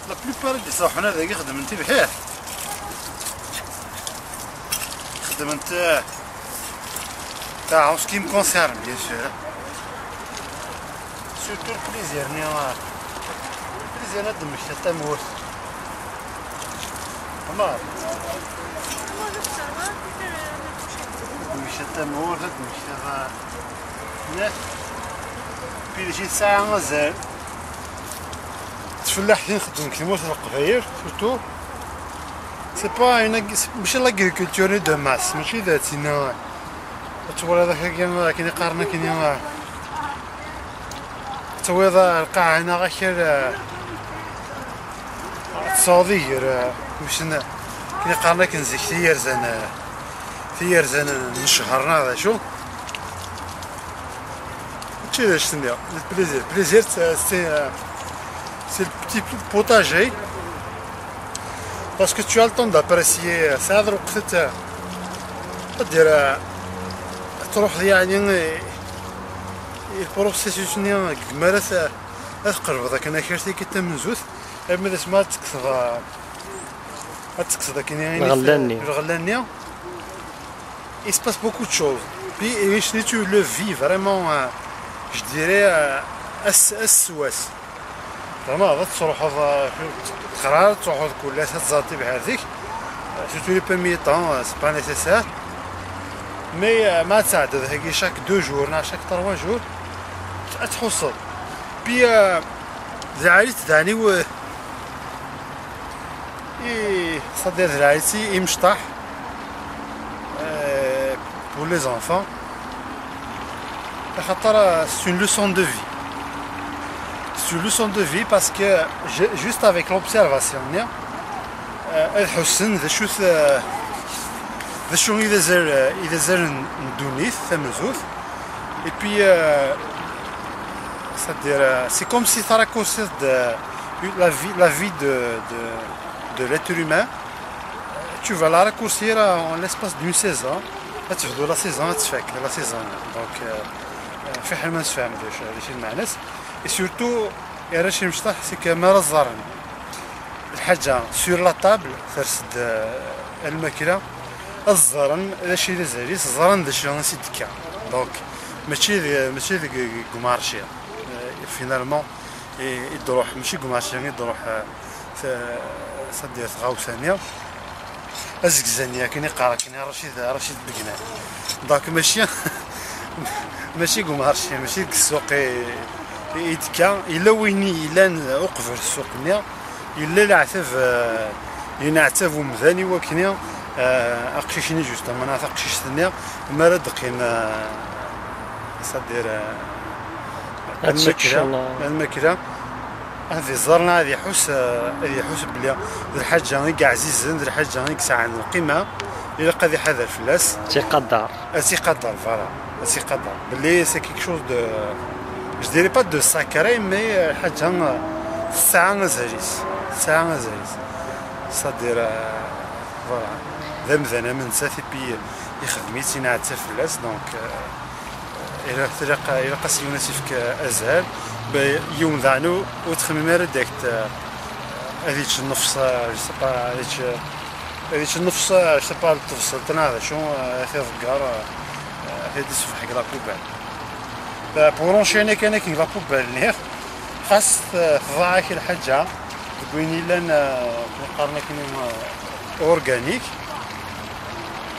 لا بلوبار اللي صاحبنا هذاك يخدم انت بحال يخدم انت تاع اون سكي مكونسيرن بيان سور سورتو البليزير نيا البليزير ندم مشتا تموت عمار مشتا تموت مشتا ناس في شي ساعة مازال الفلاحين يخدموا كيما في القبايل سورتو سي با ماشي لاغريكولتور دو ماس ماشي ذاتنا تصور هذاك كاين يقارنا كاين تصور هذا القاع هنا غير تصاوير واش كاين يقارنا كنزيك تيرزان نشهرنا هذا شو هادشي علاش تسميها البليزير c'est le petit potager parce que tu as le temps d'apprécier ça الوقت تدير تروح يعني البروسيسوس نيا كمال تقرب داك انا كرتي كتمنزوت اما تسمى تكسر داك يعني الغلانيه il se passe beaucoup de choses puis si tu le vis vraiment je dirais السواس زعما غير تروح تقرا تروح كلها تزاتي بحال هذيك سورتو لي بروميي طون سي با نيسيسير مي ما تعدد هكي شاك 2 جور نا شاك 3 جور تحصل بي زعلت داني و صدر زعلتي يمشطح pour les enfants خاطر c'est une leçon de vie. C'est une leçon de vie parce que juste avec l'observation الحسن ذا شو إذا زال ندونيث ثمزوث et puis c'est-à-dire c'est comme si tu raccourcis la vie de l'être humain. Tu vas la raccourcir en l'espace d'une saison. تفضل لا سيزون تفك لا سيزون دونك في حال ما نفهم هادشي المعناس اي سورتو راه شي مشطح سي كمال الزرن الحاجه سور لا طابل ترسد الماكله الزرن هادشي اللي زاليس الزرن داكشي نسيت دكا دونك ماشي ديك كومارشي فينالمون يدروح ماشي كومارشي يدروح صدير غاوسانيه الزكزانيه كاين يقرا كاين رشيد بقنا دونك ماشي كومارشي ماشي ديك السوق يدكا الا ويني الا اوقف السوق نيا الا العتف ينعتف ومذاني وكنيا اقشيشني جوست انا تقشيش ثانيه ما راه دقين صدير الماكله هذه زرنا هذه يحوس بلي الحاجه كاع عزيزين الحاجه ساعه القيمه الا قضي حذر فلاس تيقدر فوالا تيقدر بلي سي كيك شوز دو جو ديري با دو ساكري مي حاجه ساعه زاليس صدير فوالا ذا مذانا من ساتي بي يخدم يتنعت فلاس دونك الى قاس يونسيفك ازهر يوم ذانو وتخمم راه داك هذيك النفس هذيك النفس سبا التفصيل تاع هذا شنو في الفكار هذه صفحه كلا بوبال بورونشيني كان كي لا بوبال نير خاص تضاعف الحاجه تكويني لنا مقارنه كاين اورغانيك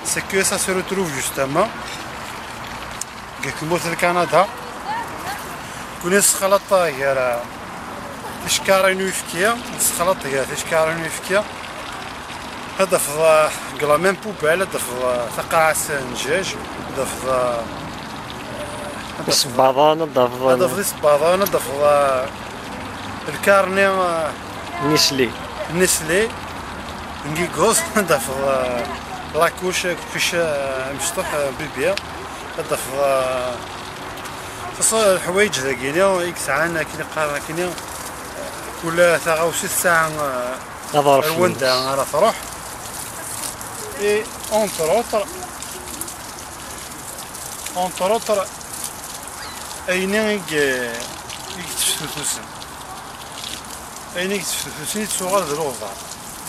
سي كو سا سو روتروف جوستامون كيما في كندا كون سخلط غير اشكارين ويفكيا سخلط غير اشكارين ويفكيا هذا في كلا ميم بوبال هذا في ثقاعة نجاج هذا في الصباطان هذا في الصباطان هذا في الكارني نسلي نكيكوز هذا في لاكوش كيفاش مشطوح بيبيا هذا في الحوايج ذاكينيا يكس عنا كاين قارنا كاين كل ثاغا و 6 ساعة رواندا على تروح اي اونتر اوتر اينين يكتشف تفتوسن أينك تفتوسن يتسوغر ذي الوضع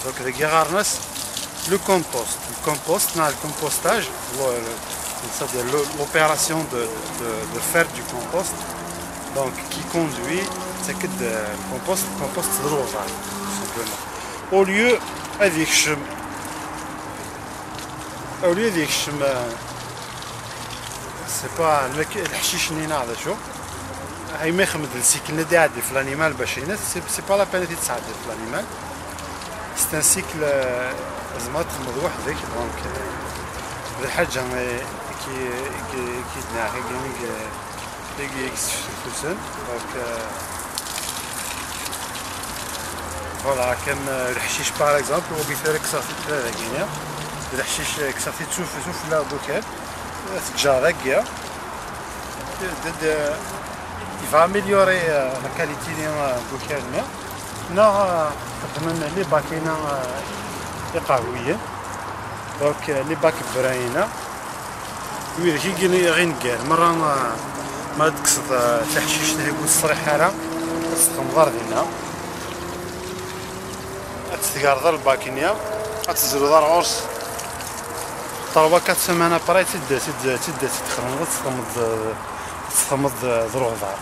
دونك ذاكي غارناس لو كومبوست مع الكومبوستاج c'est-à-dire l'opération de faire du compost donc qui conduit c'est que le compost de l'ouvert tout simplement au lieu avec c'est pas الحشيش نينا هذا شو هاي ما يخمد السيكل اللي يعدي في الانيمال باش ينس سي با لا بين تتعدي في الانيمال سي ان سيكل زعما تخمد وحدك دونك هذه الحاجه كي دنا كي يكسفوسن دونك فوالا كان الحشيش باغ اكزومبل هو بيفير كصافي ثلاثه كاينه الحشيش كصافي تشوف لا دوكال تجارك il va améliorer la qualité du calme. Nous avons les bacs donc les bacs براينا ويجي غينقال مرة ما تقصد تحشيش تهيكو الصريح هذا تستمضر دينا تستقارض الباكينيا تزرو دار عرس 3-4 سيمانا براي تبدا تخرج تخمض ذروع دار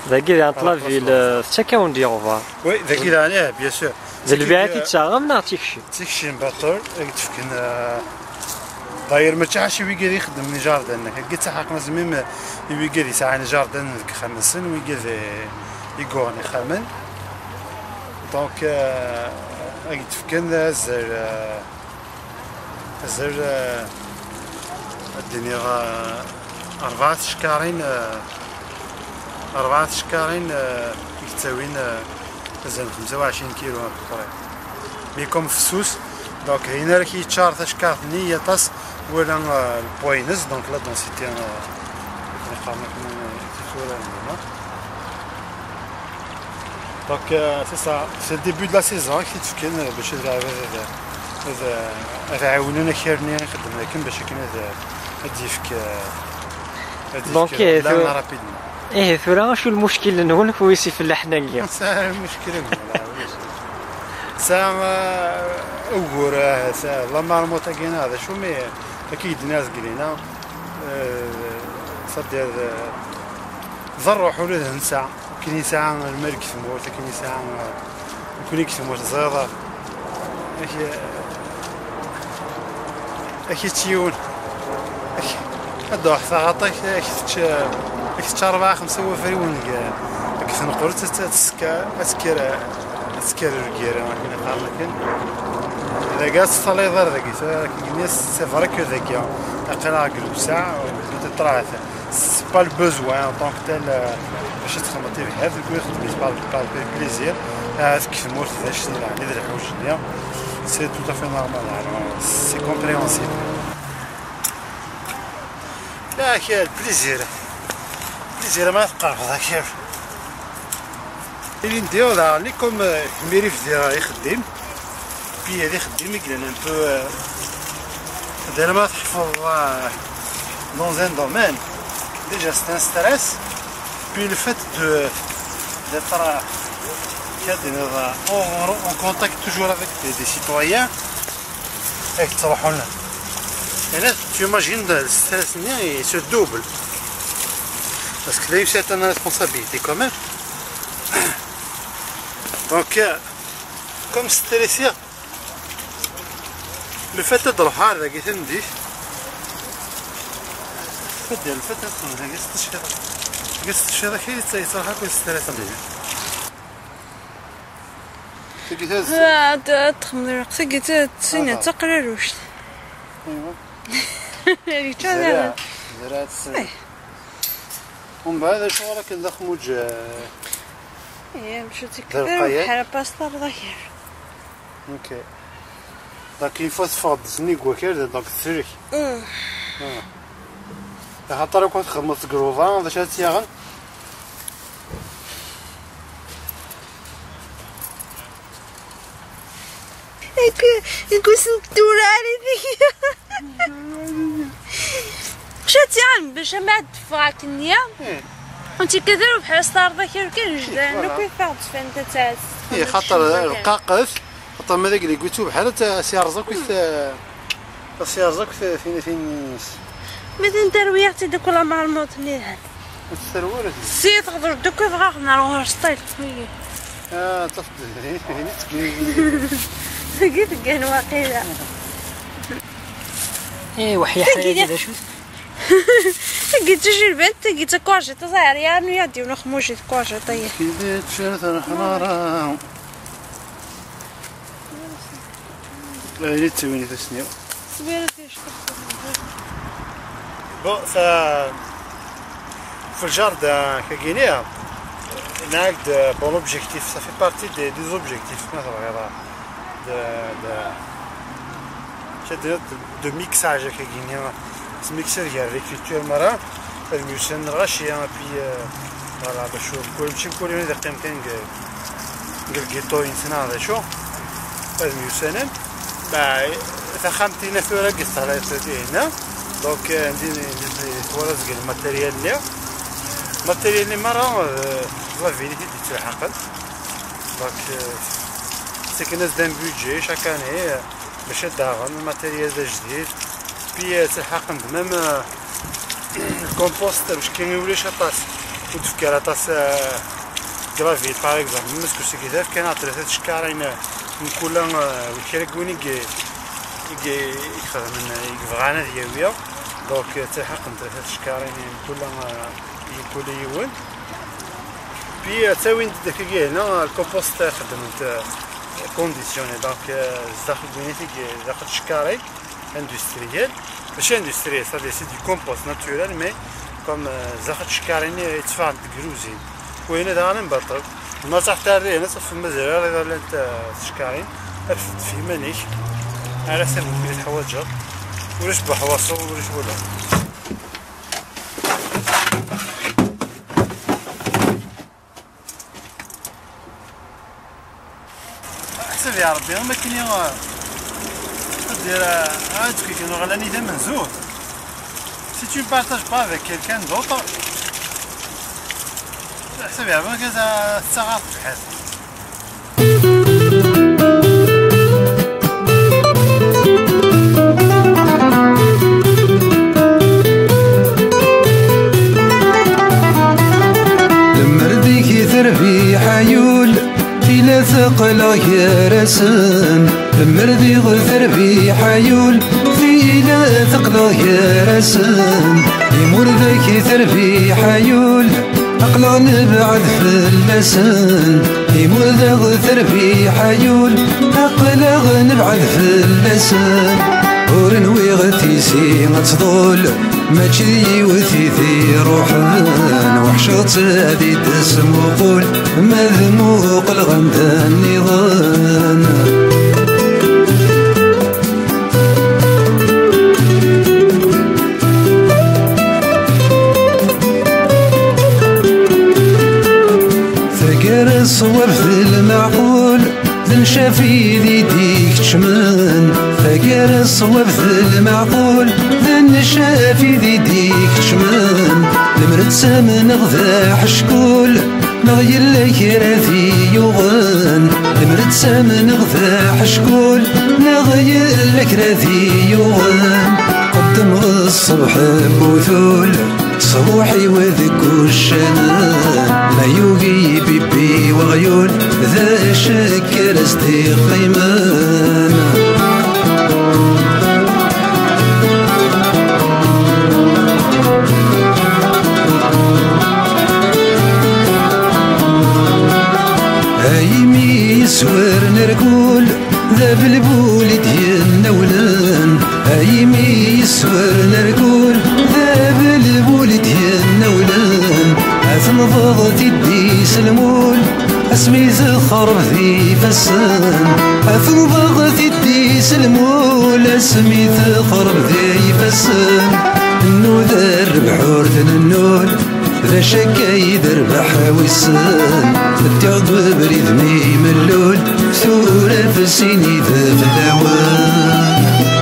ذاكي نطلع في التكاون ديال الفار وي ذاكي عليه بيان سور زين البيعات يتشاغم نا تيكشي مبطل تفكن داير ما تاعش ويقدر يخدم من جاردن كي تحقق لازم يقدر يساعد جاردن 5 سن ويقدر يقوني خامن دونك تفكن زر الدنيا 4 شكارين يتساوين مازال 25 كيلو تقريبا ميكم فسوس دونك هنا راك يتشارط اشكار ثنيه طاس ولا البوينز دونك لا دونسيتي انا نقارن لكم دونك سي سا سي الديبي دو لا سيزون كي تفكن باش هذا عاوننا خيرني نخدم لكن باش كاين هذا دونك ايه ثورا شو المشكل نقول لك ويسي في اللحناقيه المشكله ساعه اوغورا ساعه لا مرموطه كاين هذا شو مي اكيد ناس قلينا صدر ضروح ولا نسى كاين ساعه الملك ثموت كاين ساعه كونيك ثموت زيضه اكيد تيون هذا واحد عطاك اكيد 4-5 وفريون كيف نقول تسكر الرجال ما كاين قال لكن اذا قاس صلي ضر ذاك الناس سيفرك ذاك اقرا قلب ساعه وتطرا سي با البوزوان طونك تال باش تخمطي في هذا الكل خدمت بالبليزير كيف موت ذا الشيء يعني ذا الحوج الدنيا سي تو افي نورمال سي كومبريهونسيبل لا كاين بليزير ما تقرب هذا كيف اللي نديرو اللي كوم ميري في ديرها يخدم بي هذا يخدم يقلن ان بو دير ما تحفظ دون ان دومين ديجا سي ان ستريس بي لو فيت d'être en contact toujours avec des citoyens et qui travaillent là. Et là, tu imagines le stress il se double. Parce qu'il y a une certaine responsabilité quand même. Donc, comme stressé, le fait d'être le hard, le fait d'être هذا تخمر قصيت سنة تقرر وش ايوا زرعت السنة ومن بعد شو راك ندخموج ايه مشيتي كبير بحال باستا بظهير اوكي دونك il faut تفقد سنيك وكير دونك تسريك خاطر كنت خدمت كروفان باش تياغن يكون سنتورة عليك مشات يعني باش ما تفاك النية وانت كديروا بحال ستار ذاك كاين جدان كيف تفهم انت تاع خاطر القاقف خاطر ماذاك اللي قلتو بحال سي رزق سي رزق فين مثلا انت رويعتي دوك ولا مع الموطنين السروره سي تقدر دوك فغاغنا روح سطيل تفضل قلت كان واقيلا ايه وحيا حاجه شو قلت شي البنت قلت كواشي تصاير يعني يدي ونخموشي كواشي طيب كيديت شرت الحمارة لا يريد تسويني تسنيو سبيرتي بون في الجارد كغينيا ناقد بون اوبجيكتيف ça fait partie des objectifs de mixage كغينيا ميكسر ديال ليكريتور مرة الميوسن غاشية بي فوالا باش كلشي كل يوم دقيقة كان قلقيطو ينسنا هذا شو الميوسن فخامتينا فورا قصة على هنا دونك ندير توالز ديال الماتيريال اللي مرة لا فينيتي دي تلحقت دونك سكناز دان بودجي شاك اني باش داغن الماتيريال دا جديد بي تلحقن ميم الكومبوست باش كيوليش اطاس وتفكر اطاس كرافيت باغ اكزومبل مسكو سي كيداف كاين 3 شكارين من كل وكيركوني يخدم من يفغانا ديالويا دونك تلحقن 3 شكارين من كل يوم بي تاوين داك هنا الكومبوست خدمت كونديسيوني دونك داخل بنيتي داخل شكاري industriel, ماشي industriel, c'est du compost naturel, mais comme زاخد شكاريني يتفاعل بكروزين وهنا دانا نبطل ما تحت الري هنا صف المزرعة غير لانت شكارين رفت في مانيش على حسب كل الحوايج ولاش بحواصو ولاش ولا حسب يا ربي ما كاين si tu ne partages pas avec quelqu'un d'autre, c'est bien, ça rate. المردي كيثر في حيول إلى ثقل يا رسم المردي غثر في حيول إلى ثقل يا رسم يمر ذاك يثر في حيول أقلع نبعد في اللسان يمر ذا غثر في حيول أقلع نبعد في اللسان ورنوي غتيسي غتضول ماشي وثيثي روحان وحشوط هادي تسم وقول مذموق الغمدة النظام فقر الصور في المعقول ذنشافي ديك تشمان فقر الصور في المعقول ذنشافي ديك تشمان المرد سامن غذا حشكول نغير لك راثي يغان المرد سامن غذا حشكول نغير لك راثي يغان قدم الصبح بوثول صبوحي وذك الشنان لا يوغي بيبي وغيول ذا شكر استقيمان هايمي يسور نرقول ذا بالبول ديالنا ولان هايمي يسور نرقول ذا بالبول ديالنا ولان أثنفض تدي سلمون اسمي زخر في فسان أثنفض تدي سلمون اسمي زخر في فسان النو ذا الربحور ذننون ذا شكا يذربح ويسان التعض بريد مي ملول ثورة في السيني ذا فلاوان